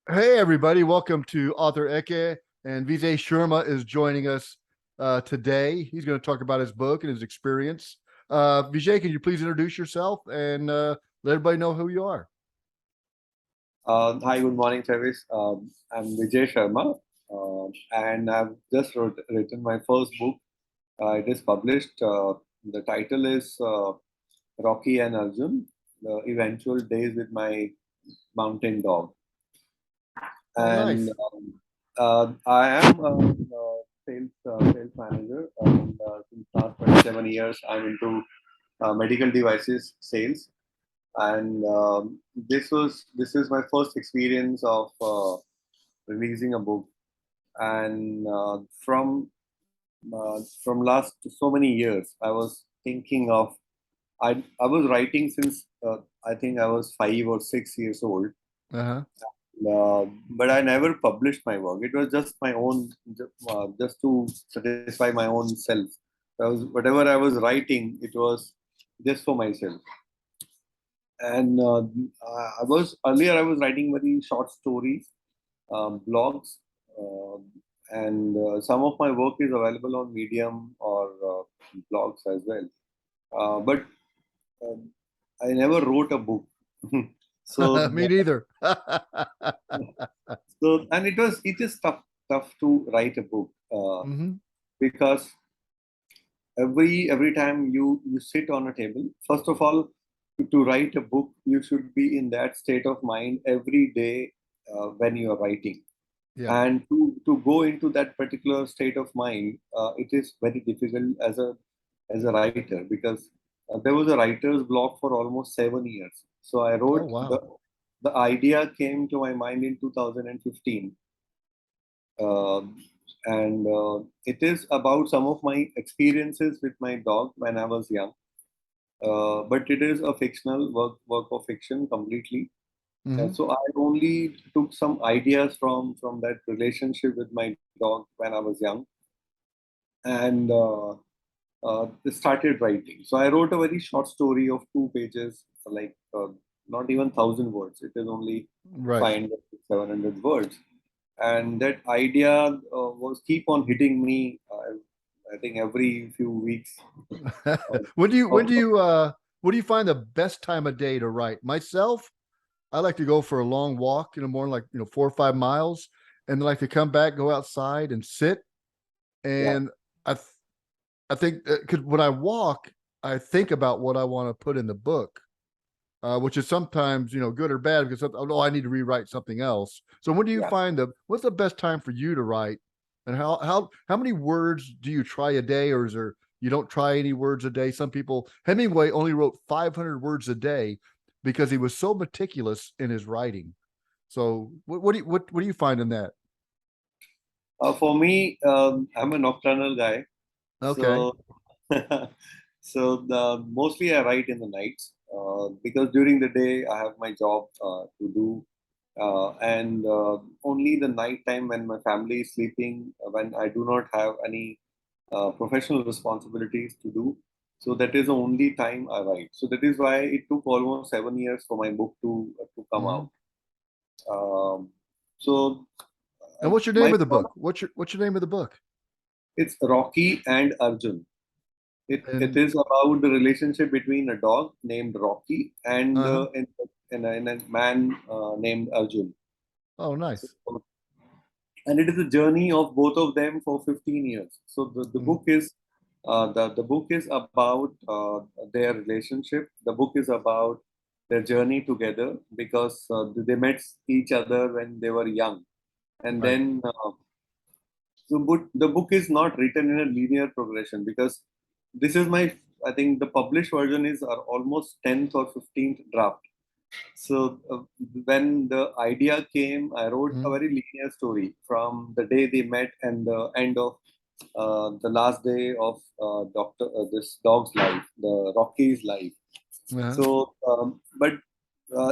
Hey, everybody. Welcome to Author Eke, and Vijay Sharma is joining us today. He's going to talk about his book and his experience. Vijay, can you please introduce yourself and let everybody know who you are? Hi, good morning, Travis. I'm Vijay Sharma, and I've just written my first book. It is published. The title is Rocky and Arjun, The Eventual Days with My Mountain Dog. Oh, And nice. I am a sales manager, and since last 27 years, I'm into medical devices sales. And this is my first experience of releasing a book, and from last so many years I was thinking of, I was writing since I think I was 5 or 6 years old, Uh-huh. but I never published my work. It was just my own, just to satisfy my own self. Whatever I was writing, it was just for myself. And I was writing very short stories, blogs, uh, and some of my work is available on Medium or blogs as well. But uh, I never wrote a book. so, Me neither. and it is tough to write a book, Hmm. because every time you sit on a table, first of all, to write a book, you should be in that state of mind every day when you are writing. Yeah. And to go into that particular state of mind, it is very difficult as a writer, because there was a writer's block for almost 7 years. So I Oh, wrote wow. the idea came to my mind in 2015. And it is about some of my experiences with my dog when I was young. But it is a fictional work of fiction completely. Hmm. So I only took some ideas from that relationship with my dog when I was young, and started writing. So I wrote a very short story of 2 pages, like not even 1,000 words. It is only Right. 500 to 700 words, and that idea was keep on hitting me. I think every few weeks. Of, when do you when of, do you what do you find the best time of day to write? Myself, I like to go for a long walk in the morning, like 4 or 5 miles, and then like to come back, go outside and sit. yeah, And I, th- I think because when I walk, I think about what I want to put in the book, which is sometimes good or bad because oh, I need to rewrite something else. So when do you yeah. find what's the best time for you to write, and how many words do you try a day, or is there you don't try any words a day? Some people Hemingway only wrote 500 words a day because he was so meticulous in his writing. So what do you find in that? For me, I'm a nocturnal guy, Okay. so mostly I write in the nights, because during the day I have my job to do, and only the night time when my family is sleeping, when I do not have any professional responsibilities to do. So that is the only time I write. So that is why it took almost 7 years for my book to come Hmm. out. Um, so And what's your name my of the book? What's your name of the book? It's Rocky and Arjun. It And is about the relationship between a dog named Rocky and uh-huh. and a man named Arjun. Oh, So, nice. and it is a journey of both of them for 15 years. So the Mm-hmm. book is the book is about their relationship. The book is about their journey together, because they met each other when they were young, and Right. then the book is not written in a linear progression, because this is my, I think the published version is almost 10th or 15th draft. So when the idea came, I wrote a Mm-hmm. very linear story from the day they met and the end of the last day of Doctor this dog's life, the Rocky's life. Uh-huh. So, but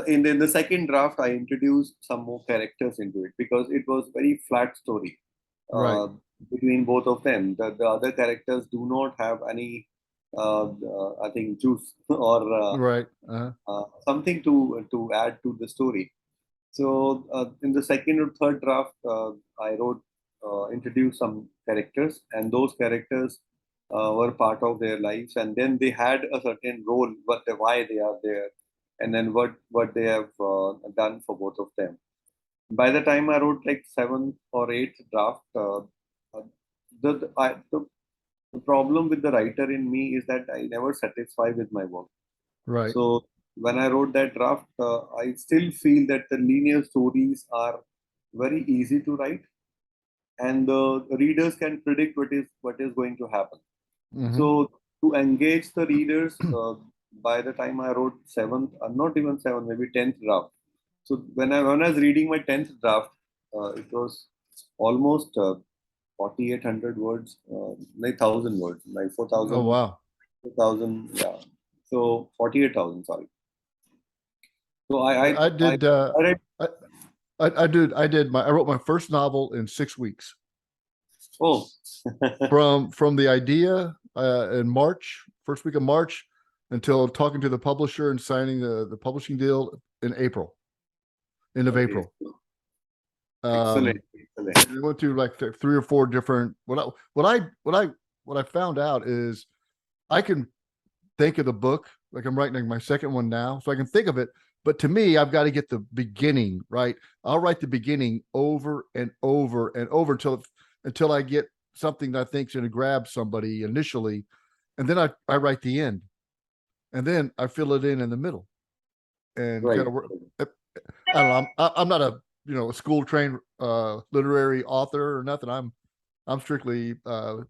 in the second draft, I introduced some more characters into it, because it was very flat story Right. uh, between both of them. The other characters do not have any, I think, juice or Right. Uh-huh. something to add to the story. So in the second or third draft, I wrote, introduced some characters, and those characters were part of their lives, and then they had a certain role, why they are there, and then what they have done for both of them. By the time I wrote like seventh or eighth draft, the problem with the writer in me is that I never satisfy with my work. Right. So when I wrote that draft, I still feel that the linear stories are very easy to write, and the readers can predict what is going to happen. Hmm. So to engage the readers, by the time I wrote seventh, not even seventh, maybe tenth draft. So when I was reading my tenth draft, it was almost 4,800 words, like 1,000 words, like Oh 4,000, wow. 4,000, yeah. So 48,000, sorry. So I did. I read. I, I wrote my first novel in 6 weeks Oh, from the idea in March, first week of March, until talking to the publisher and signing the publishing deal in April, end of okay. April. Excellent, excellent. We went through like three or four different. What I found out is I can think of the book, like I'm writing my second one now, so I can think of it. But to me, I've got to get the beginning right. I'll write the beginning over and over and over until I get something that I think's going to grab somebody initially, and then I write the end, and then I fill it in the middle, and kind Right. of work. I don't know. I'm not a a school trained literary author or nothing. I'm strictly by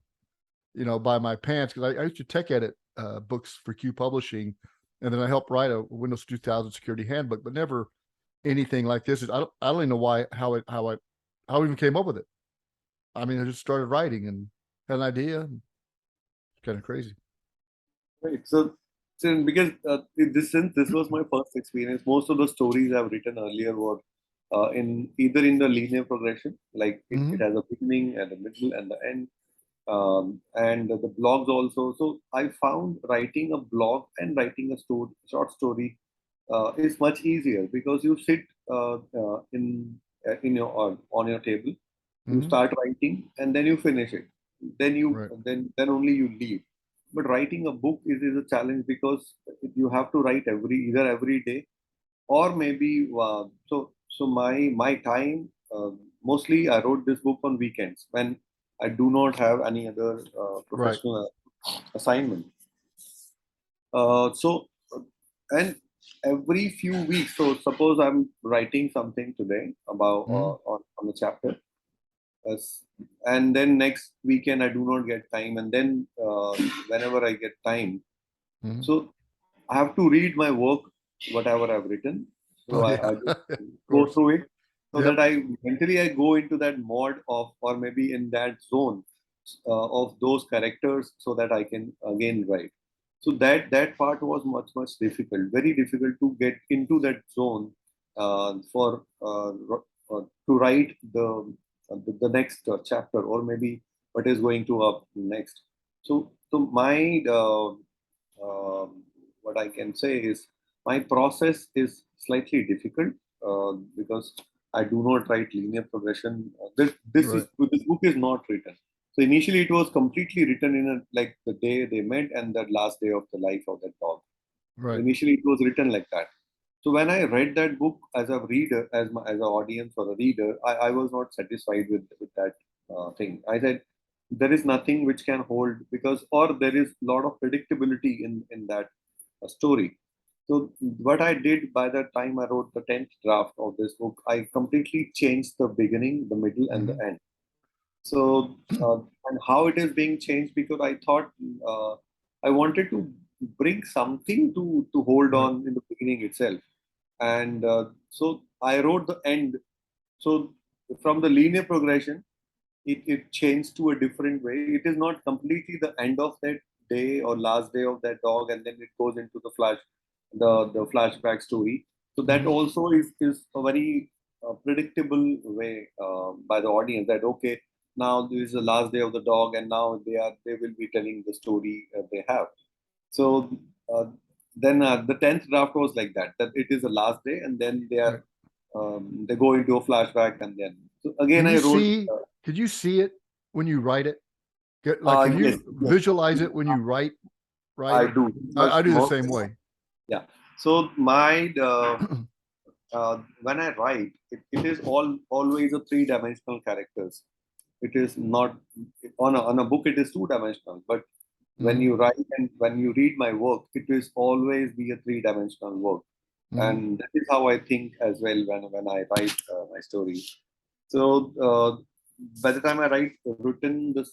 my pants because I used to tech edit books for Q Publishing, and then I helped write a Windows 2000 security handbook, but never anything like this. I don't even know how I even came up with it. I mean, I just started writing and had an idea. It's kind of crazy. Right. So because since this was my first experience, most of the stories I've written earlier were in either in the linear progression, like it Hmm. has a beginning and a middle and the end, and the blogs also. So I found writing a blog and writing a short story is much easier because you sit in your on your table, you Hmm. start writing, and then you finish it. Then you Right. then only you leave. But writing a book is a challenge because you have to write either every day or maybe so my time mostly I wrote this book on weekends when I do not have any other Right. professional assignment. So and every few weeks, so suppose I'm writing something today about Hmm. on a chapter, as, and then next weekend I do not get time, and then whenever I get time, Hmm. so I have to read my work, whatever I've written. So Oh yeah, I just of go course. through it so that Yep. I mentally I go into that mode of, or maybe in that zone of those characters, so that I can again write. So that part was much difficult, very difficult to get into that zone for to write the next chapter, or maybe what is going to up next. So my what I can say is my process is slightly difficult because I do not write linear progression. Right. This book is not written. So initially it was completely written in like the day they met and the last day of the life of that dog. Right. Initially it was written like that. So when I read that book as a reader, as an audience or a reader, I was not satisfied with that thing. I said there is nothing which can hold, because or there is a lot of predictability in that story. So what I did by the time I wrote the 10th draft of this book, I completely changed the beginning, the middle, and the Hmm. end. So and how it is being changed, because I thought uh, I wanted to bring something to hold Right. on in the beginning itself, and so I wrote the end. So from the linear progression, it changed to a different way. It is not completely the end of that day or last day of that dog, and then it goes into the flashback story. So that Hmm. also is a very predictable way by the audience, that okay, now this is the last day of the dog, and now they will be telling the story they have. So uh, then the 10th draft was like that it is the last day, and then they are Right. they go into a flashback, and then so again Can I you wrote. see? Could you see it when you write it? Like, can Yes, you yes, visualize it when you write? I Write? do. I Because do the most, same way. yeah. So when I write, it is always a three-dimensional characters. It is not on a book. It is two-dimensional, but when Mhm, you write and when you read my work, it is always be a three-dimensional work, mhm, and that is how I think as well when I write my story. So by the time I written the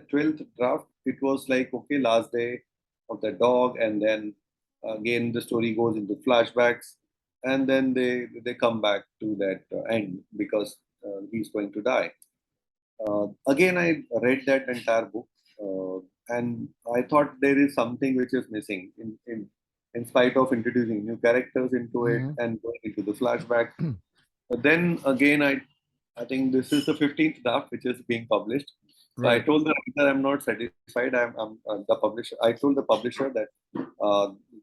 12th draft, it was like, okay, last day of the dog, and then again the story goes into flashbacks, and then they come back to that end because he's going to die. Again, I read that entire book, and I thought there is something which is missing in spite of introducing new characters into it mhm. and going into the flashback. But then again, I think this is the 15th draft which is being published. So I Right. told the writer I'm not satisfied. I'm the publisher. I told the publisher that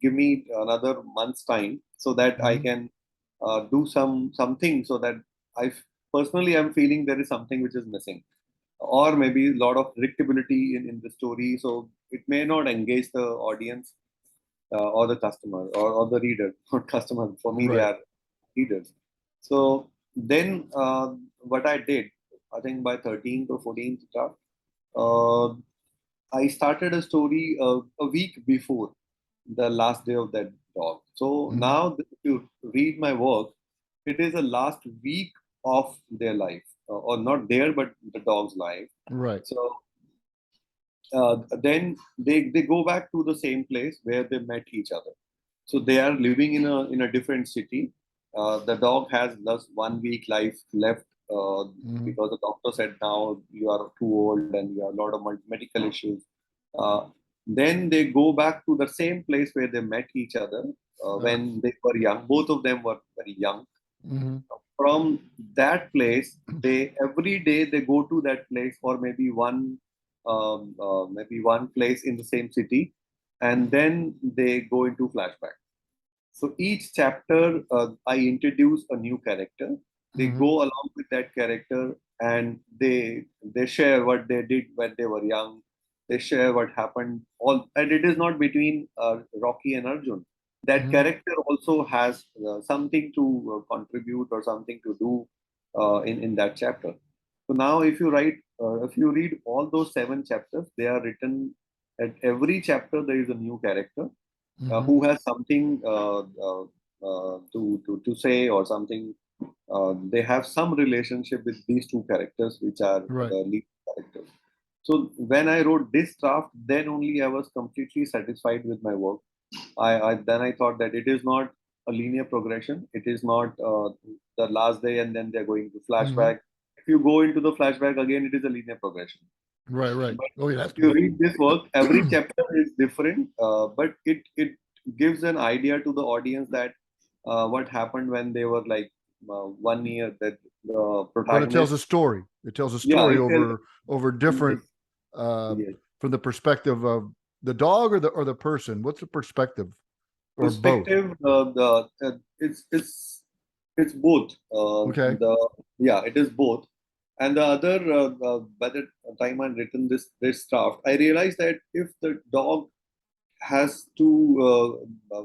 give me another month's time so that I Mhm, can do something so that I personally I'm feeling there is something which is missing, or maybe a lot of predictability in the story. So it may not engage the audience or the customer or the reader, not customer. For me, they right. are readers. So then what I did, I think by 13th or 14th draft, uh, I started a story a week before the last day of that dog. So Mhm, now, if you read my work, it is the last week of their life, or not their, but the dog's life. right. So then they go back to the same place where they met each other. So they are living in a different city. The dog has just 1 week life left Mhm, because the doctor said now you are too old and you have a lot of medical issues. Uh, then they go back to the same place where they met each other uh, when they were young. Both of them were very young. mhm, From that place, they every day they go to that place, or maybe one place in the same city, and then they go into flashback. So each chapter, I introduce a new character. They mhm, go along with that character, and they share what they did when they were young. They share what happened. All, and it is not between Rocky and Arjun. That mhm, character also has something to contribute or something to do in that chapter. So now, if you read all those 7 chapters, they are written. At every chapter, there is a new character mhm. who has something to say or something. They have some relationship with these two characters, which are Right. the lead characters. So when I wrote this draft, then only I was completely satisfied with my work. I then I thought that it is not a linear progression. It is not the last day and then they're going to Mhm. flashback. If you go into the flashback again, it is a linear progression. Right, right. But Oh, it if has to you be. read this work, every chapter is different, but it gives an idea to the audience that what happened when they were like 1 year. That the But it tells protagonist, a story. It tells a yeah, story it tells over yes, different uh yes. from the perspective of the dog or the person. What's the perspective? Or both? Perspective. It's both. Okay. It is both. And the other, by the time I written this draft, I realized that if the dog has to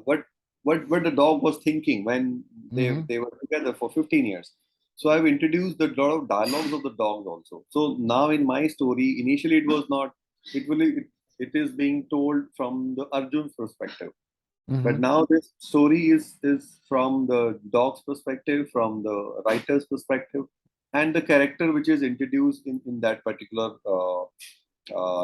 what the dog was thinking when Hmm. they were together for 15 years. So I've introduced the lot of dialogues of the dogs also. So now in my story, initially it was not. It is being told from the Arjun's perspective, but Hmm. now this story is from the dog's perspective, from the writer's perspective, and the character which is introduced in that particular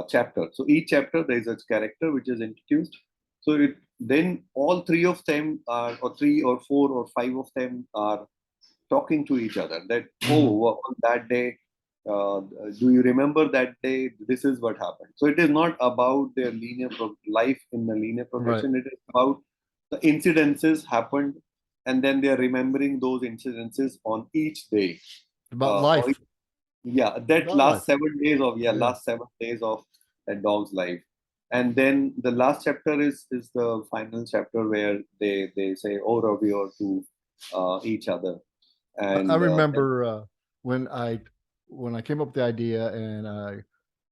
chapter. So each chapter there is a character which is introduced. So then all three of them are, or three or four or five of them are talking to each other. That Hmm. on that day, do you remember that day? This is what happened. So it is not about their life in the linear Right. progression. It is about the incidences happened, and then they are remembering those incidences on each day. About Or life. yeah, that About life. Yeah. last 7 days of that dog's life. And then the last chapter is the final chapter where they say au revoir to each other. And I remember when I came up with the idea, and I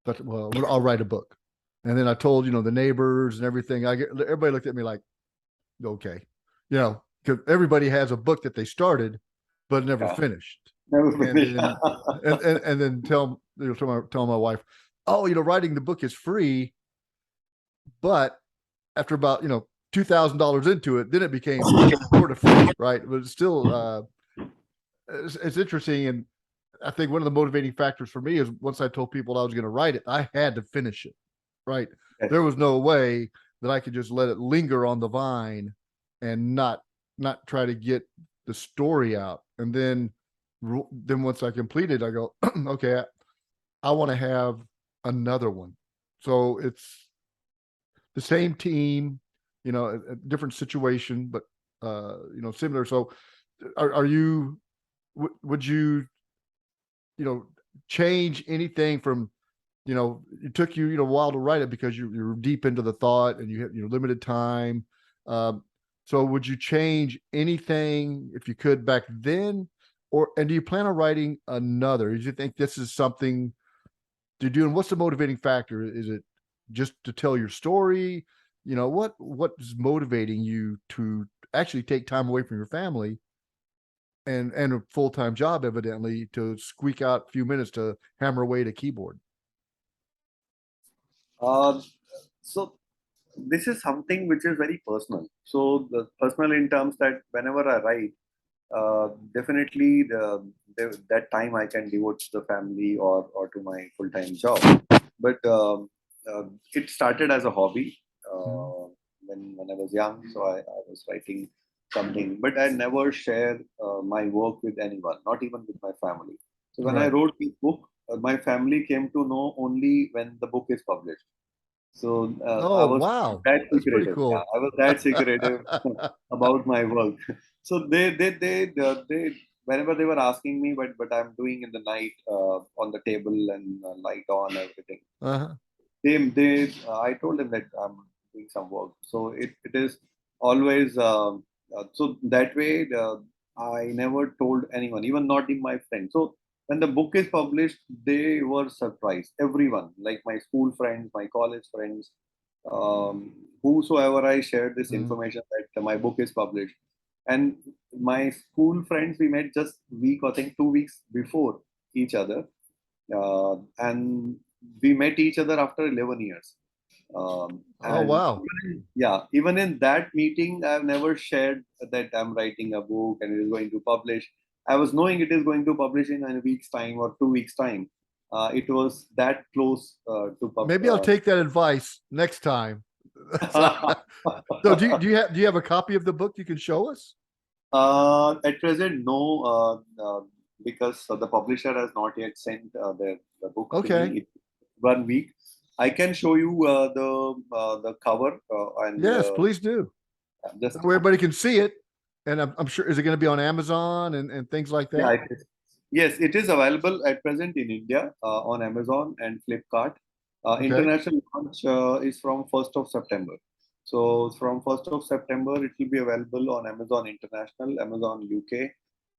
thought, well, I'll write a book. And then I told, the neighbors and everything. Everybody looked at me like, okay, because everybody has a book that they started but never yeah, finished. never And finished. then and then tell my wife, oh, writing the book is free, but after about $2,000 into it, then it became sort of free, right? But it's still it's interesting. And I think one of the motivating factors for me is once I told people I was going to write it, I had to finish it, right? Yes. There was no way that I could just let it linger on the vine and not try to get the story out. And then once I completed, I go, okay, I want to have another one. So it's the same team, a different situation, but similar. So are you, would you, change anything from, it took you, a while to write it because you're deep into the thought and you had, limited time. Um, so would you change anything if you could back then? And do you plan on writing another? Do you think this is something to do? And what's the motivating factor? Is it just to tell your story? What is motivating you to actually take time away from your family and a full-time job, evidently, to squeak out a few minutes to hammer away at a keyboard? So this is something which is very personal. So the personal in terms that whenever I write, definitely that time I can devote to the family or to my full-time job. But it started as a hobby when I was young. So I was writing something, but I never share my work with anyone, not even with my family. So when I Right. wrote this book, my family came to know only when the book is published. So I Oh, was wow. that That's pretty secretive. Yeah, cool. I was that secretive about my work. So they whenever they were asking me, but I'm doing in the night on the table and light on everything. Uh-huh. I told them that I'm doing some work. So it is always so that way. I never told anyone, even not in my friends. So when the book is published, they were surprised. Everyone, like my school friends, my college friends, whosoever I shared this Mm. information that my book is published. And my school friends, we met just week, I think 2 weeks before each other, and we met each other after 11 years. Oh, And wow. yeah, even in that meeting, I've never shared that I'm writing a book and it is going to publish. I was knowing it is going to publish in a week's time or 2 weeks' time. It was that close to Maybe I'll take that advice next time. So, so do you have a copy of the book you can show us? At present, no, because the publisher has not yet sent the book to Okay. me. It's 1 week. I can show you the cover and Yes, please do. just That way everybody can see it. And I'm sure, is it going to be on Amazon and things like yeah. that? Yes, it is available at present in India on Amazon and Flipkart. Okay. International launch is from 1st of September. So from 1st of September, it will be available on Amazon International, Amazon UK,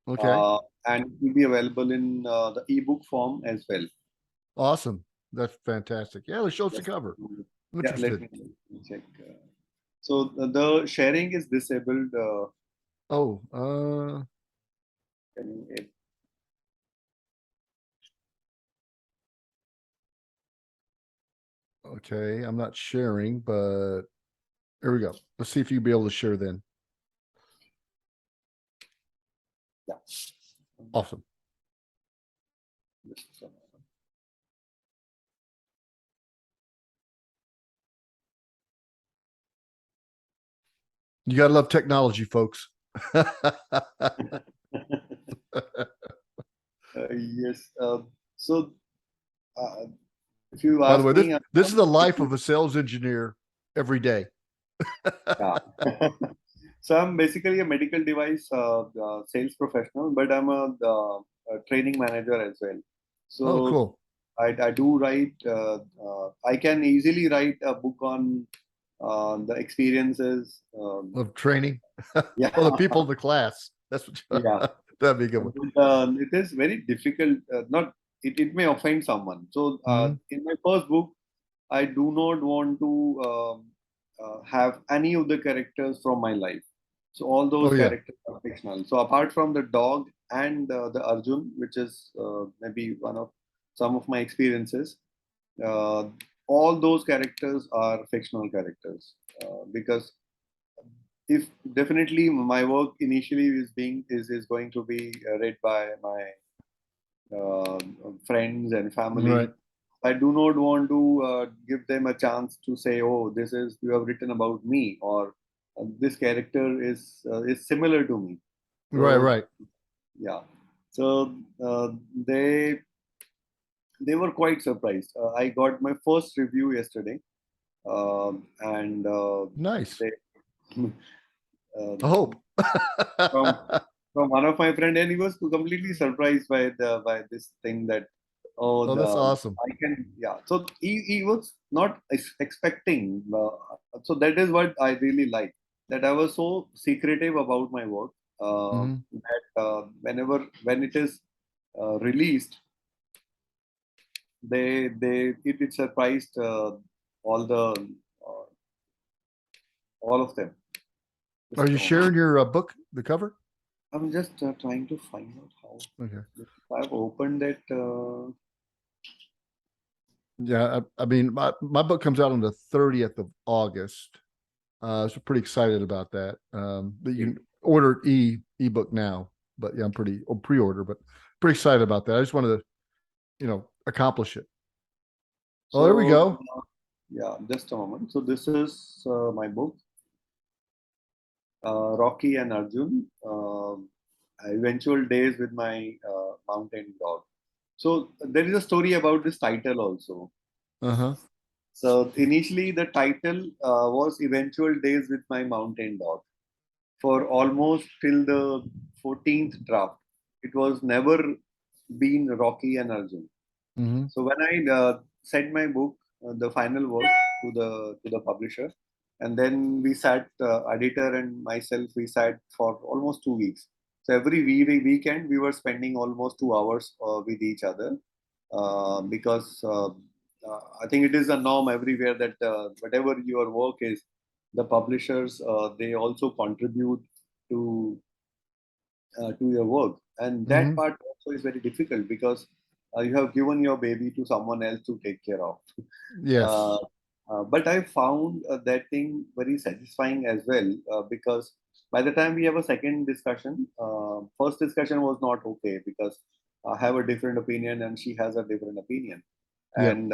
Okay. uh, and it will be available in the ebook form as well. Awesome. That's fantastic. Yeah, let's show us the Yes. cover. I'm Yeah, let interested. me check. So the sharing is disabled. Oh, Can you, okay. I'm not sharing, but here we go. Let's see if you'll be able to share then. yeah. Awesome. You gotta love technology, folks. Yes. So uh, if you By the ask way, this me, this is the life of a sales engineer every day. yeah. So I'm basically a medical device sales professional, but I'm a training manager as well. Oh, So cool. I do write. I can easily write a book on the experiences. Of training. Yeah, Well, the people in the class. That's what Yeah. that'd be a good one. It is very difficult. Not it may offend someone. So Mhm. in my first book, I do not want to have any of the characters from my life. So all those Oh yeah. characters are fictional. So apart from the dog and the Arjun, which is maybe one of some of my experiences, uh, all those characters are fictional characters because if definitely my work initially is going to be read by my uh, friends and Right. family. I do not want to give them a chance to say, "Oh, this is you have written about me," or "This character is similar to me." Right. So Right. yeah, so they they were quite surprised. I got my first review yesterday, and Nice. they uh, I hope. from from one of my friend, and he was completely surprised by by this thing that Oh, the that's awesome. I can yeah. So he was not expecting. So that is what I really like. That I was so secretive about my work Hmm. that when it is released, it surprised all the uh, all of them. Are Just you a moment. sharing your book, the cover? I'm just trying to find out how. Okay. If I've opened it. Yeah, I mean, my book comes out on the 30th of August. So pretty excited about that. But you can order ebook now. But yeah, I'm pretty pre-order, but pretty excited about that. I just wanted to, accomplish it. Oh, there we So, go. yeah, just a moment. So, this is my book, Rocky and Arjun, Eventual Days with my mountain dog. So, there is a story about this title also. Uh-huh. So, initially, the title was Eventual Days with my mountain dog for almost till the 14th draft. It was never been Rocky and Arjun. Mm-hmm. So when I sent my book, the final work to the publisher, and then we sat, editor and myself, we sat for almost 2 weeks. So every weekend we were spending almost 2 hours with each other because I think it is a norm everywhere that whatever your work is, the publishers they also contribute to to your work, and that Mm-hmm. part also is very difficult because you have given your baby to someone else to take care of. uh, Yes. but I found that thing very satisfying as well because by the time we have a second discussion, first discussion was not okay because I have a different opinion and she has a different opinion, Yep. and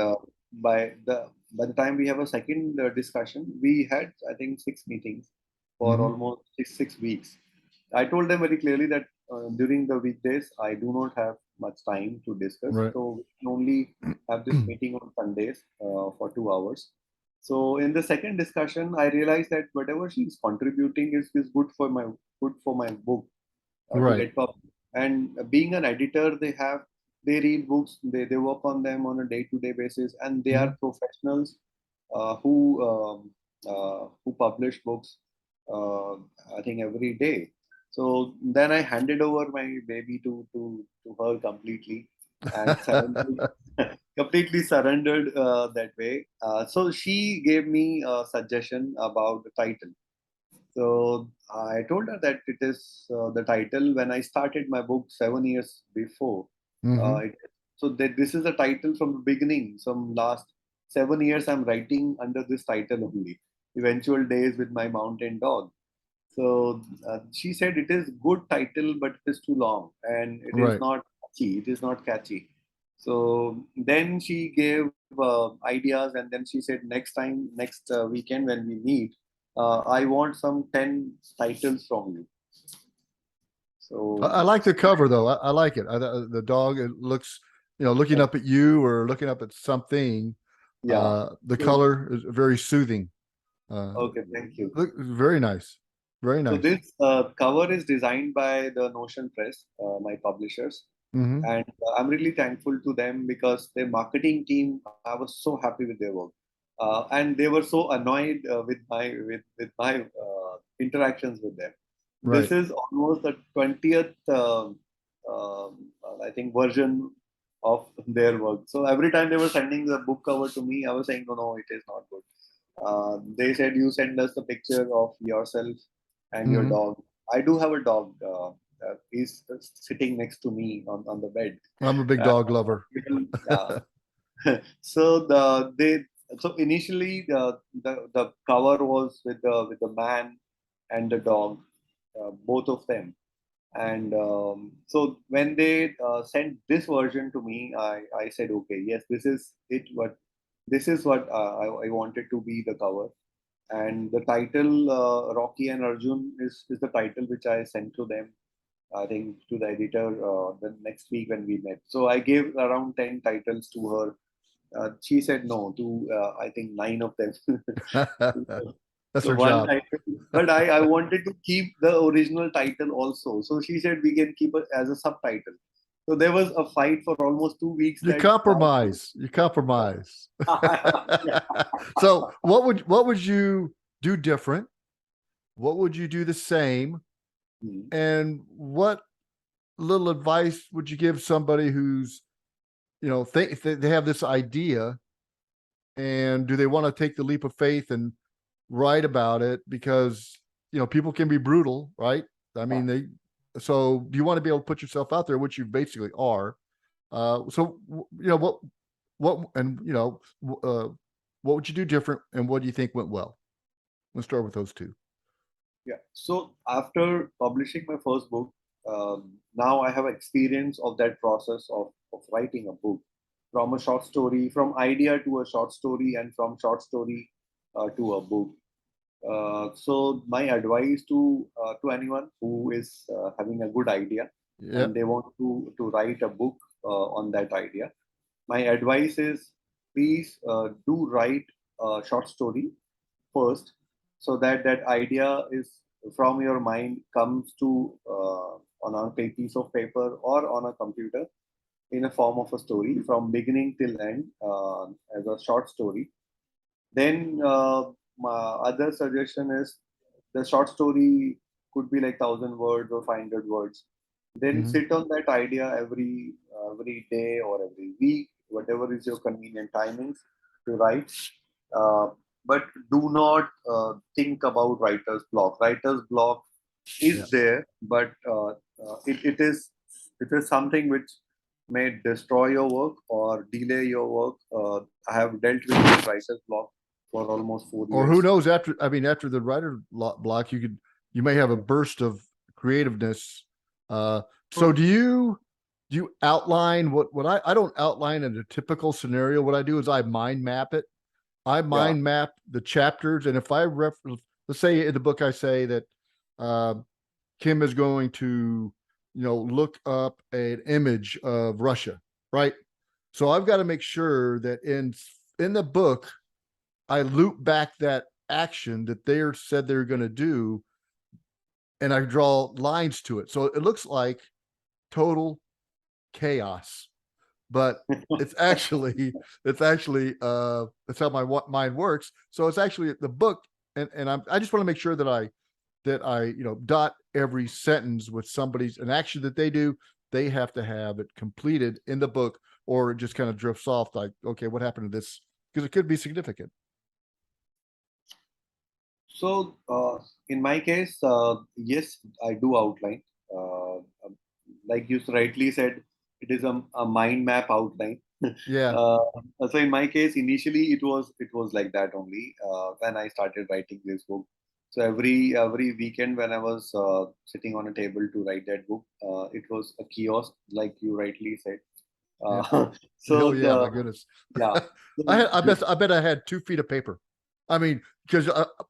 by the time we have a second discussion, we had I think 6 meetings for Mm-hmm. almost six weeks. I told them very clearly that during the weekdays I do not have much time to discuss, Right. so we can only have this meeting on Sundays for 2 hours. So in the second discussion, I realized that whatever she is contributing is good for my book to Right. get published. And being an editor, they read books, they work on them on a day-to-day basis, and they Mm-hmm. are professionals who publish books. I think every day. So then I handed over my baby to her completely and surrendered, completely surrendered that way. So she gave me a suggestion about the title. So I told her that it is the title when I started my book 7 years before. Mm-hmm. It, so that this is a title from the beginning. Some last 7 years I'm writing under this title only. Eventual Days with my mountain dog. So she said it is good title, but it is too long and it is Right. not catchy. It is not catchy. So then she gave ideas, and then she said next weekend when we meet, I want some 10 titles from you. I So like the cover though. I like it. The dog, it looks, looking uh, up at you or looking up at something. yeah. The So color is very soothing. Uh, okay, thank you. look, very nice. Very So nice. this cover is designed by the Notion Press, my publishers, Mm-hmm. and I'm really thankful to them because their marketing team. I was so happy with their work, and they were so annoyed with my interactions with them. Right. This is almost the 20th, I think, version of their work. So every time they were sending the book cover to me, I was saying, no, no, it is not good. They said, you send us a picture of yourself and your Hmm. dog. I do have a dog. He's sitting next to me on the bed. I'm a big Uh, dog lover. yeah. So initially the cover was with the man and the dog, both of them. And so when they sent this version to me, I said, okay, yes, this is it. What this is what I wanted to be the cover. And the title, Rocky and Arjun, is the title which I sent to them. I think to the editor the next week when we met. So I gave around 10 titles to her. She said no to I think 9 of them. That's So her one job. title, but I wanted to keep the original title also. So she said we can keep it as a subtitle. So there was a fight for almost 2 weeks You that compromise. You compromise. yeah. So what would you do different? What would you do the same? Hmm. And what little advice would you give somebody who's, think they have this idea, and do they want to take the leap of faith and write about it? Because, people can be brutal, right? I mean, so you want to be able to put yourself out there, which you basically are. So, what would you do different, and what do you think went well? Let's start with those two. Yeah. So after publishing my first book, now I have experience of that process of writing a book, from a short story, from idea to a short story, and from short story to a book. So my advice to anyone who is having a good idea and Yep. they want to write a book on that idea, my advice is, please do write a short story first, so that that idea is from your mind comes to on a piece of paper or on a computer in a form of a story from beginning till end, as a short story. Then my other suggestion is, the short story could be like 1,000 words or 500 words. Then Hmm. sit on that idea every day or every week, whatever is your convenient timings to write. Uh, but do not think about writer's block. Writer's block Yeah. is there, but it is something which may destroy your work or delay your work. I have dealt with this writer's block for almost four Or who years. knows? After the writer block, you may have a burst of creativeness. So do you outline what I don't outline in a typical scenario. What I do is I mind map it. I Yeah. mind map the chapters, and if I let's say in the book I say that uh, Kim is going to, look up an image of Russia, right? So I've got to make sure that in the book I loop back that action that they said they're going to do, and I draw lines to it. So it looks like total chaos, but it's actually that's how my mind works. So it's actually the book, and I just want to make sure that I dot every sentence with somebody's an action that they do. They have to have it completed in the book, or it just kind of drifts off. Like, okay, what happened to this? Because it could be significant. So in my case, yes, I do outline. Uh, like you rightly said, it is a mind map outline. Yeah. uh, so in my case, initially it was like that only when I started writing this book. So every weekend when I was sitting on a table to write that book, it was a kiosk, like you rightly said. Yeah. Oh So yeah, my goodness. yeah. I So had, I bet I had 2 feet of paper. I mean, because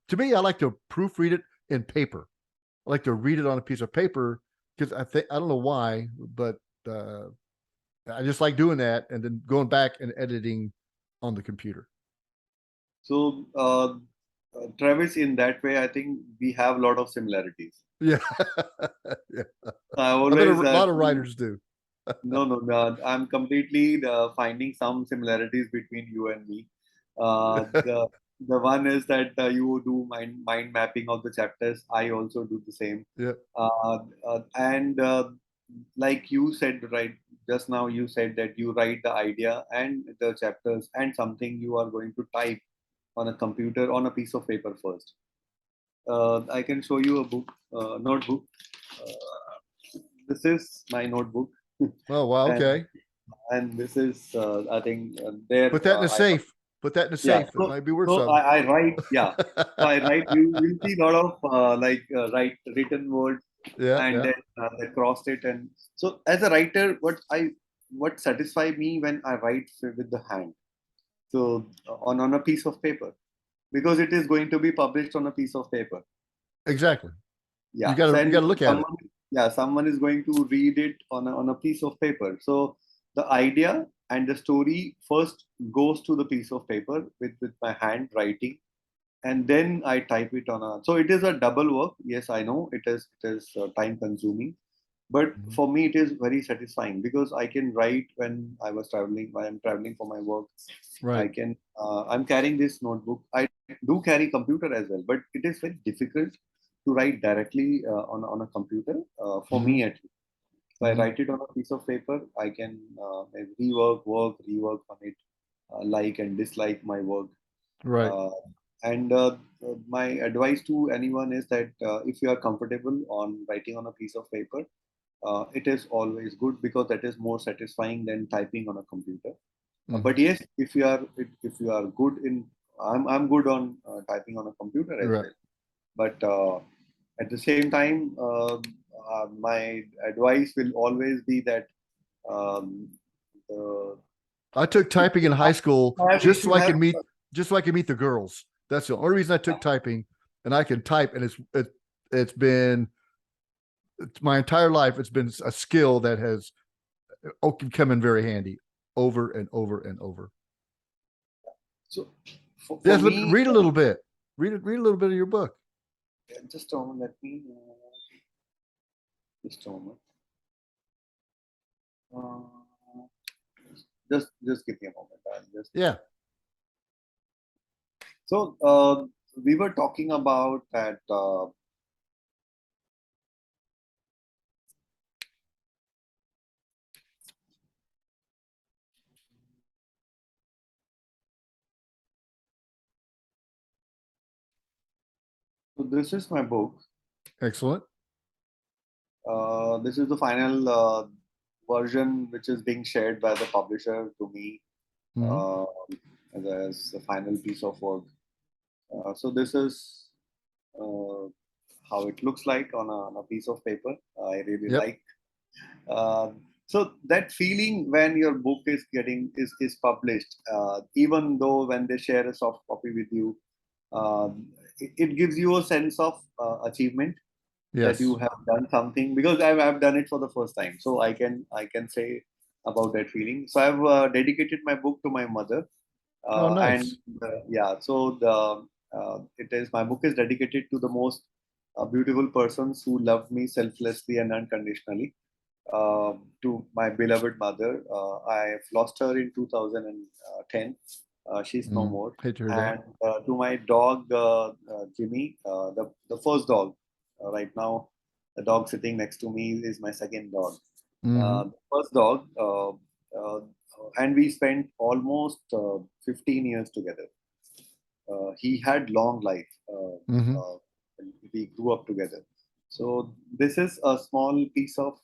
to me, I like to proofread it in paper. I like to read it on a piece of paper because I don't know why, but uh, I just like doing that and then going back and editing on the computer. So, Travis, in that way, I think we have a lot of similarities. Yeah, yeah. I I bet a always lot of writers do. no, no, no, I'm completely finding some similarities between you and me. The The one is that you do mind mapping of the chapters. I also do the same. Yeah. And like you said, right, just now you said that you write the idea and the chapters and something you are going to type on a computer on a piece of paper first. I can show you a book, notebook. This is my notebook. Oh, wow. and Okay. and this is I think there Put that in a I safe. Put that in a yeah. safe. It might be worth So something. I write, yeah. So I write. You will see a lot of write written words, Yeah. and Yeah. then I crossed it. And so as a writer, what satisfy me when I write with the hand. So on a piece of paper, because it is going to be published on a piece of paper. Exactly. You Yeah. got So to, you got and to look at it. someone, yeah, someone is going to read it on a piece of paper. So the idea and the story first goes to the piece of paper with my hand writing, and then I type it on a. So it is a double work. Yes, I know it is time consuming, but Mhm. for me it is very satisfying because I can write when I was traveling. When I'm traveling for my work, I Right. can. I'm carrying this notebook. I do carry computer as well, but it is very difficult to write directly on a computer for Hmm. me at least. So I Hmm. write it on a piece of paper. I can rework on it, like and dislike my work. Right. Uh, and my advice to anyone is that if you are comfortable on writing on a piece of paper, it is always good because that is more satisfying than typing on a computer. Hmm. But yes, if you are good in, I'm good on typing on a computer as Right. well. But at the same time, my advice will always be that um, uh, I took typing in high school you should have. just so I could meet the girls. That's the only reason I took typing, and I can type, and it's been it's my entire life. It's been a skill that has come in very handy over and over and over. So for Yes, me, read a little bit. Read a little bit of your book. just a moment, let me just a moment. Uh, just give me a moment. I'll just. Yeah, So we were talking about that. So this is my book. excellent. This is the final version, which is being shared by the publisher to me Hmm. uh, as the final piece of work. So this is uh, how it looks like on a piece of paper. I really Yep. like. Uh, so that feeling when your book is published, even though when they share a soft copy with you, it gives you a sense of achievement that you Yes. have done something because I've done it for the first time, so I can say about that feeling. So I've dedicated my book to my mother, Oh, and nice. yeah, so the it is my book is dedicated to the most beautiful persons who loved me selflessly and unconditionally. To my beloved mother, I've lost her in 2010. She's no Mm. more. Hate to hear that. And to my dog, Jimmy, the first dog. Right now, the dog sitting next to me is my second dog. Hmm. The first dog, and we spent almost 15 years together. He had long life. Hmm. We grew up together. So this is a small piece of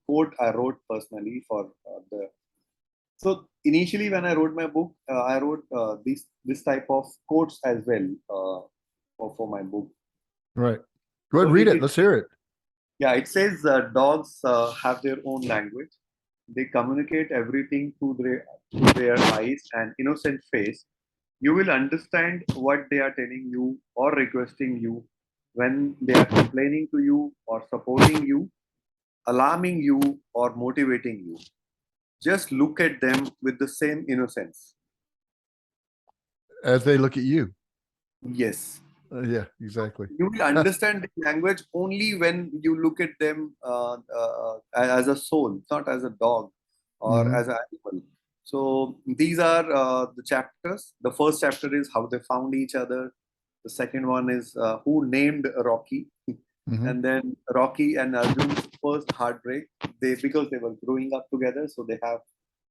quote I wrote personally for the. So initially, when I wrote my book, I wrote this type of quotes as well for my book. Right. Go ahead, So read it. Let's hear it. yeah, it says dogs have their own language. They communicate everything through their eyes and innocent face. You will understand what they are telling you or requesting you when they are complaining to you or supporting you, alarming you or motivating you. Just look at them with the same innocence. As they look at you. Yes. Yeah, exactly. You will understand the language only when you look at them as a soul, not as a dog or Hmm. as an animal. So these are the chapters. The first chapter is how they found each other. The second one is who named Rocky, Hmm. and then Rocky and Arjun's first heartbreak. They because they were growing up together, so they have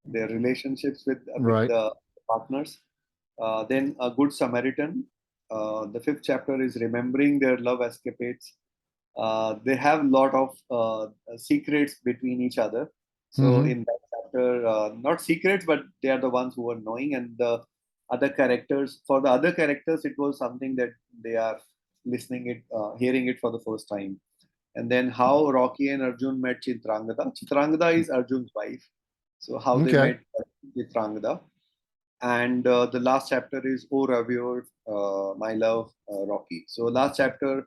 their relationships with Right. the partners. Then a good Samaritan. The fifth chapter is remembering their love escapades. They have a lot of secrets between each other. So Hmm. in that chapter, not secrets, but they are the ones who are knowing, and the other characters. For the other characters, it was something that they are listening it, hearing it for the first time. And then how Rocky and Arjun met Chitrangada. Chitrangada is Arjun's wife. So how they Okay. met Chitrangada. And the last chapter is Oh Ravior, My Love, Rocky. So last chapter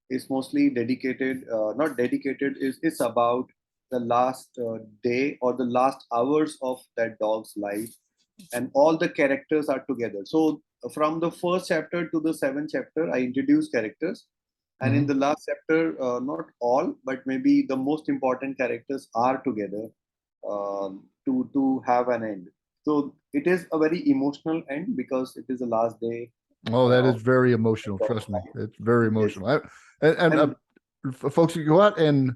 is mostly dedicated, not dedicated, is it's about the last day or the last hours of that dog's life, and all the characters are together. So from the first chapter to the seventh chapter, I introduce characters, and in Hmm. the last chapter, not all, but maybe the most important characters are together to have an end. So it is a very emotional end because it is the last day Oh, that is of very the emotional. dog's Trust me, life. it's very Yes, emotional. And and folks, you go out and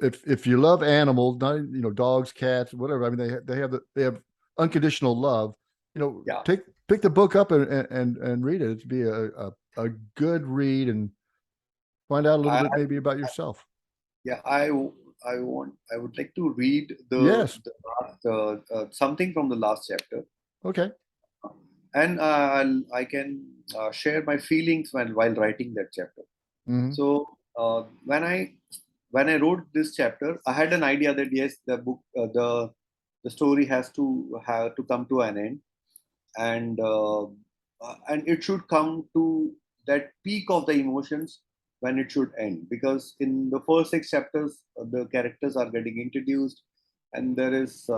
if you love animals, not dogs, cats, whatever. I mean, they have unconditional love. yeah, Take pick the book up and read it. It'd be a good read and find out a little I, bit maybe about yourself. yeah, I would like to read Yes. the last, something from the last chapter, Okay. and I can share my feelings while writing that chapter. Hmm. So when I wrote this chapter, I had an idea that yes, the story has to have to come to an end, and it should come to that peak of the emotions when it should end, because in the first six chapters the characters are getting introduced, and there is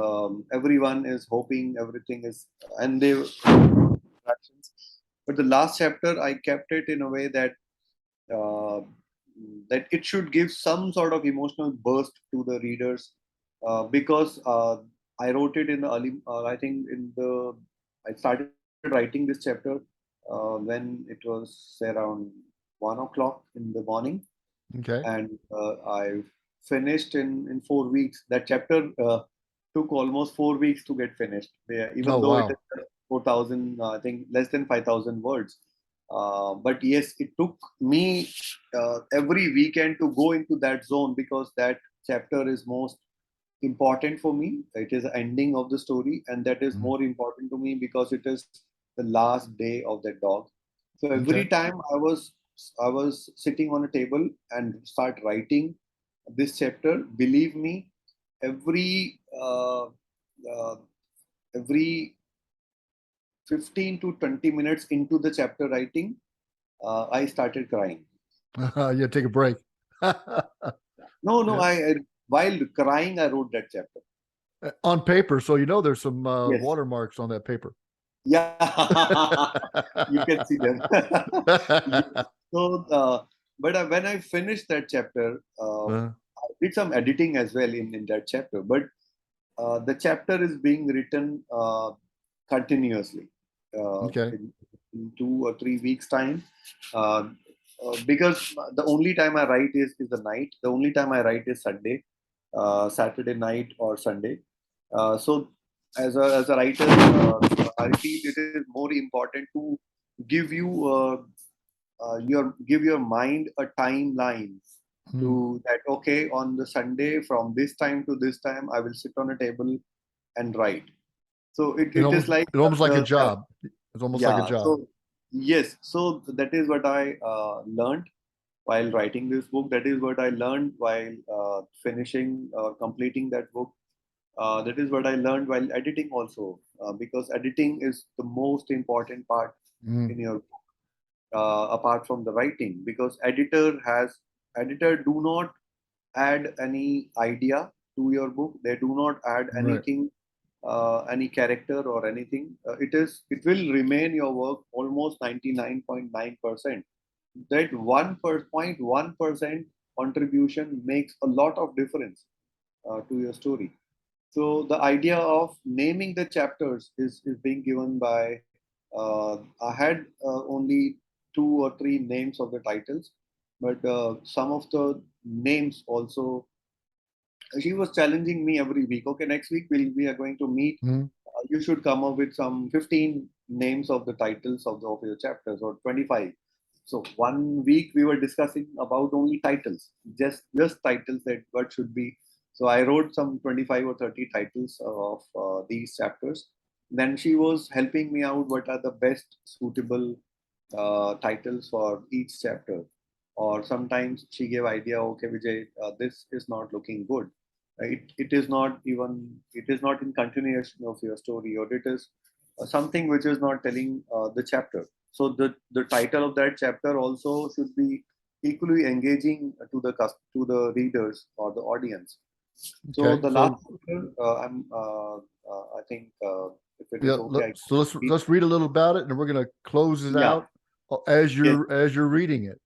everyone is hoping everything is, and they but the last chapter I kept it in a way uh, that it should give some sort of emotional burst to the readers, because I wrote it in the early, I think in the, I started writing this chapter when it was around 1 o'clock in the morning, Okay. and I finished in 4 weeks. That chapter took almost 4 weeks to get finished. Yeah, Oh, even though it is wow. 4,000, I think less than 5,000 words. But yes, it took me every weekend to go into that zone, because that chapter is most important for me. It is the ending of the story, and that is Mhm. more important to me because it is the last day of that dog. So every Okay. time I was sitting on a table and start writing this chapter, believe me, uh, every 15 to 20 minutes into the chapter writing, I started crying. Yeah, take a break. No, no, Yeah. I while crying, I wrote that chapter. On paper, so there's some Yes, watermarks on that paper. yeah, you can see them. Yes. So, but when I finished that chapter, Uh, I did some editing as well in that chapter. But the chapter is being written continuously uh, okay. in, in 2 or 3 weeks time, uh, because the only time I write is the night. The only time I write is Sunday, Saturday night or Sunday. So as a writer, I feel it is more important to give you give your mind a timeline Hmm. to that. Okay, on the Sunday from this time to this time, I will sit on a table and write. So It it is almost like it almost like a the job. It's almost like a yeah. job. So yes, so that is what I learned while writing this book. That is what I learned while finishing or completing that book. That is what I learned while editing also, because editing is the most important part Mm, in your, apart from the writing, because editor do not add any idea to your book. They do not add right. anything, any character or anything. It will remain your work almost 99.9%. That 1.1% contribution makes a lot of difference to your story. So the idea of naming the chapters is being given by, I had only two or three names of the titles, but some of the names also, she was challenging me every week. Okay, next week we are going to meet. Hmm. You should come up with some 15 names of the titles of your chapters, or 25. So one week we were discussing about only titles, just titles, that what should be. So I wrote some 25 or 30 titles of these chapters. Then she was helping me out what are the best suitable titles for each chapter. Or sometimes she gave idea, okay Vijay, this is not looking good. It is not even, it is not in continuation of your story, or it is something which is not telling the chapter. So the title of that chapter also should be equally engaging to the readers or the audience. So Okay. the last So chapter, I think, if it is yeah, okay, I so let's can read. let's read a little about it, and we're gonna close it Yeah, out as yes. you're reading it.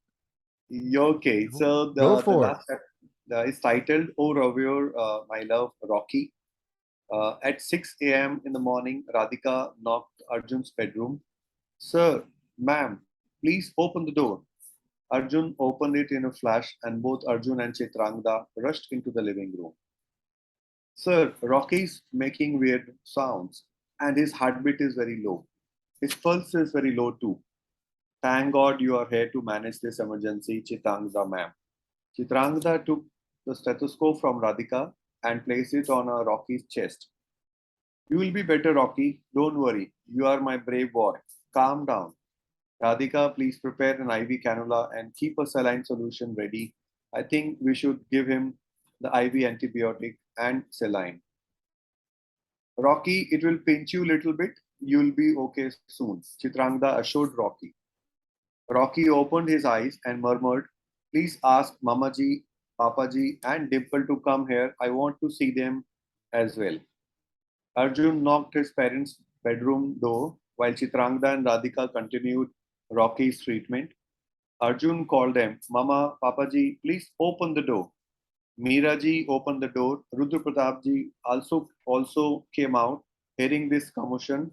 Okay, so Go the for it. last chapter is titled "Oh Revere, My Love, Rocky." At 6 a.m. in the morning, Radhika knocked Arjun's bedroom. Sir, ma'am, please open the door. Arjun opened it in a flash, and both Arjun and Chitrangda rushed into the living room. Sir, Rocky's making weird sounds, and his heartbeat is very low. His pulse is very low too. Thank God you are here to manage this emergency, Chitrangda, ma'am. Chitrangda took the stethoscope from Radhika and placed it on Rocky's chest. You will be better, Rocky. Don't worry. You are my brave boy. Calm down. Radhika, please prepare an IV cannula and keep a saline solution ready. I think we should give him the IV antibiotic and saline. Rocky, it will pinch you a little bit. You'll be okay soon. Chitrangda assured Rocky. Rocky opened his eyes and murmured, please ask Mamaji, Papaji, and Dimple to come here. I want to see them as well. Arjun knocked his parents' bedroom door while Chitrangda and Radhika continued Rocky's treatment. Arjun called them, Mama, Papaji, please open the door. Meeraji opened the door. Rudra Pratapji also came out. Hearing this commotion,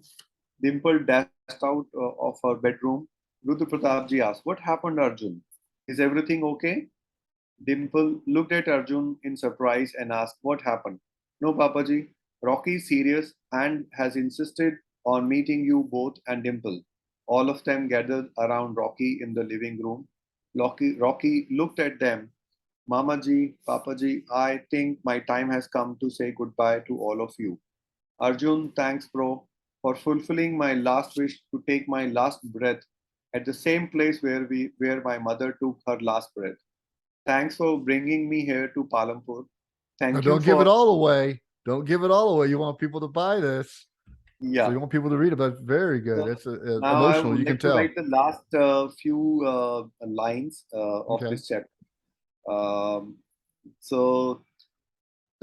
Dimple dashed out of her bedroom. Rudra Pratapji asked, what happened, Arjun? Is everything okay? Dimple looked at Arjun in surprise and asked, what happened? No, Papaji. Rocky is serious and has insisted on meeting you both and Dimple. All of them gathered around Rocky in the living room. Rocky looked at them. Mamaji, Papaji, I think my time has come to say goodbye to all of you. Arjun, thanks, bro, for fulfilling my last wish to take my last breath at the same place where my mother took her last breath. Thanks for bringing me here to Palampur. Now, Thank you don't give for, it all away. Don't give it all away. You want people to buy this, so yeah. you want people to read about it. Very good. So It's now I emotional. would You can like to tell. write the last few lines of Okay. this chapter. Um, so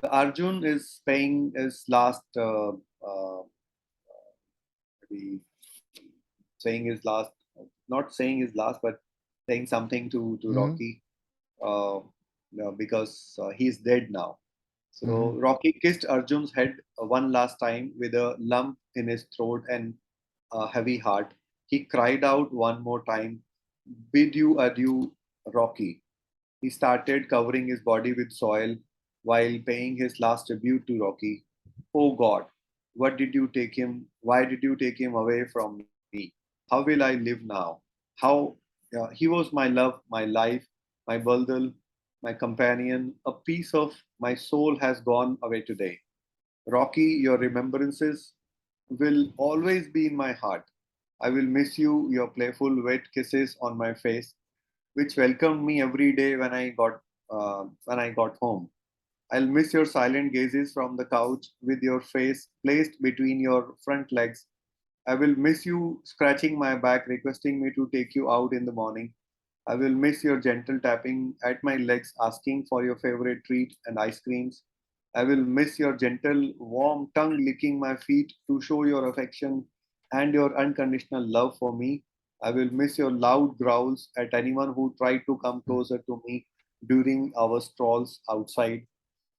the Arjun is paying his last, maybe saying his last, not saying his last, but saying something to Hmm. Rocky, uh, because he's dead now. Hmm. So Rocky kissed Arjun's head one last time with a lump in his throat and a heavy heart. He cried out one more time, bid you adieu, Rocky. He started covering his body with soil while paying his last tribute to Rocky. Oh God, what did you take him? Why did you take him away from me? How will I live now? How he was my love, my life, my bundle, my companion. A piece of my soul has gone away today. Rocky, your remembrances will always be in my heart. I will miss you, your playful, wet kisses on my face, which welcomed me every day when I got home. I'll miss your silent gazes from the couch with your face placed between your front legs. I will miss you scratching my back, requesting me to take you out in the morning. I will miss your gentle tapping at my legs, asking for your favorite treat and ice creams. I will miss your gentle, warm tongue licking my feet to show your affection and your unconditional love for me. I will miss your loud growls at anyone who tried to come closer to me during our strolls outside.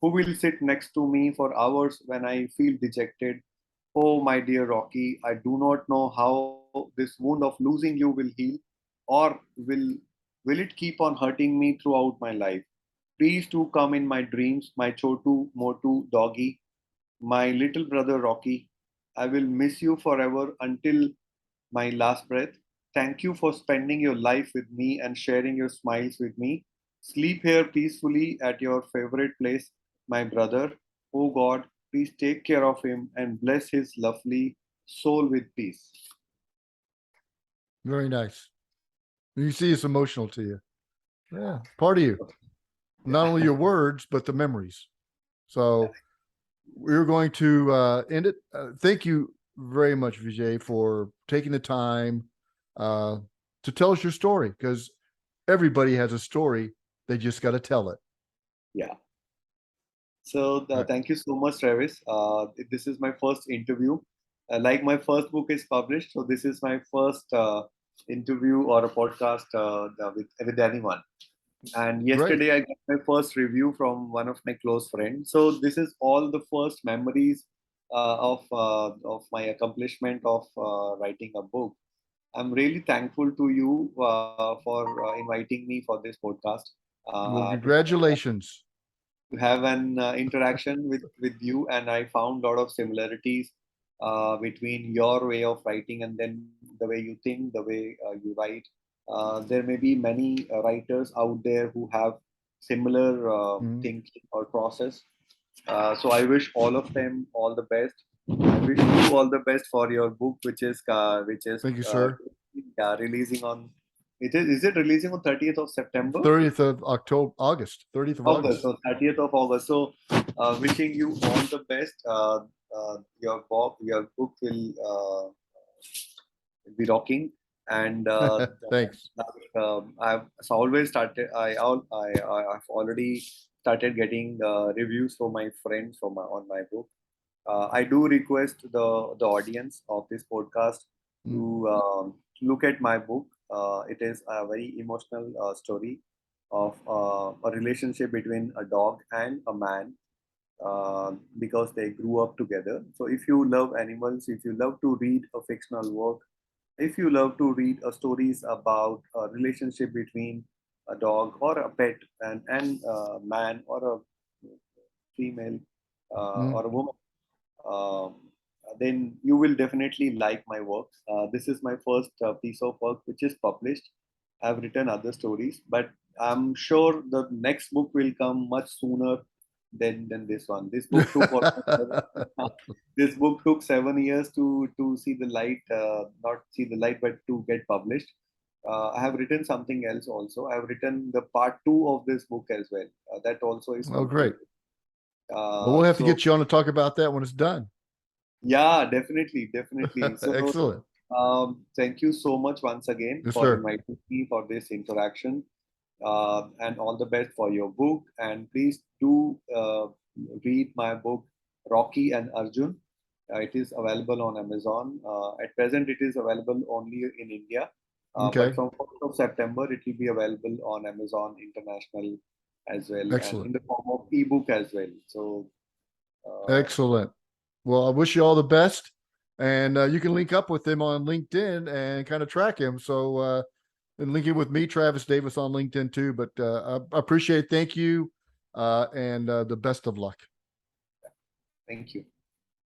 Who will sit next to me for hours when I feel dejected? Oh, my dear Rocky, I do not know how this wound of losing you will heal, or will it keep on hurting me throughout my life? Please do come in my dreams, my Chotu Motu doggy, my little brother Rocky. I will miss you forever until my last breath. Thank you for spending your life with me and sharing your smiles with me. Sleep here peacefully at your favorite place, my brother. Oh God, please take care of him and bless his lovely soul with peace. Very nice. You see, it's emotional to you. Yeah, part of you. Not only your words, but the memories. So we're going to end it. Thank you very much, Vijay, for taking the time to tell us your story, because everybody has a story. They just got to tell it. Yeah. So thank you so much, Travis. This is my first interview. Like my first book is published, so this is my first interview or a podcast with anyone. And Great. yesterday I got my first review from one of my close friends. So this is all the first memories of my accomplishment of writing a book. I'm really thankful to you for inviting me for this podcast. Well, Uh, to congratulations. to have an interaction with you, and I found a lot of similarities between your way of writing and then the way you think, the way you write. There may be many writers out there who have similar Mhm. thinking or process. So I wish all of them all the best. I wish you all the best for your book, which is Thank you, sir. releasing on. Is it releasing on 30th of September? 30th of October, August, 30th of August, August. so 30th of August. So, wishing you all the best. Your book will be rocking, and Thanks. I've always started. I've already started getting reviews from my friends on my book. I do request the audience of this podcast Mm. to look at my book. It is a very emotional story of a relationship between a dog and a man, because they grew up together. So if you love animals, if you love to read a fictional work, if you love to read stories about a relationship between a dog or a pet and a man or a female Mm. or a woman, um, then you will definitely like my work. This is my first piece of work which is published. I've written other stories, but I'm sure the next book will come much sooner than this one. This book took this book took 7 years to see the light, not see the light, but to get published. I have written something else also. I have written the part two of this book as well. That also is Oh, great. completed. Well, we'll have to So get you on to talk about that when it's done. yeah, definitely, definitely. So, Excellent. thank you so much once again Yes, for sir. inviting me for this interaction, and all the best for your book. And please do read my book, Rocky and Arjun. It is available on Amazon. At present, it is available only in India, but Okay. from 1st of September, it will be available on Amazon International as well, and Excellent. in the form of ebook as well. So. Uh, Excellent. Well, I wish you all the best. And you can link up with him on LinkedIn and kind of track him. So, and link in with me, Travis Davis, on LinkedIn too. But I appreciate it. Thank you. And the best of luck. Thank you.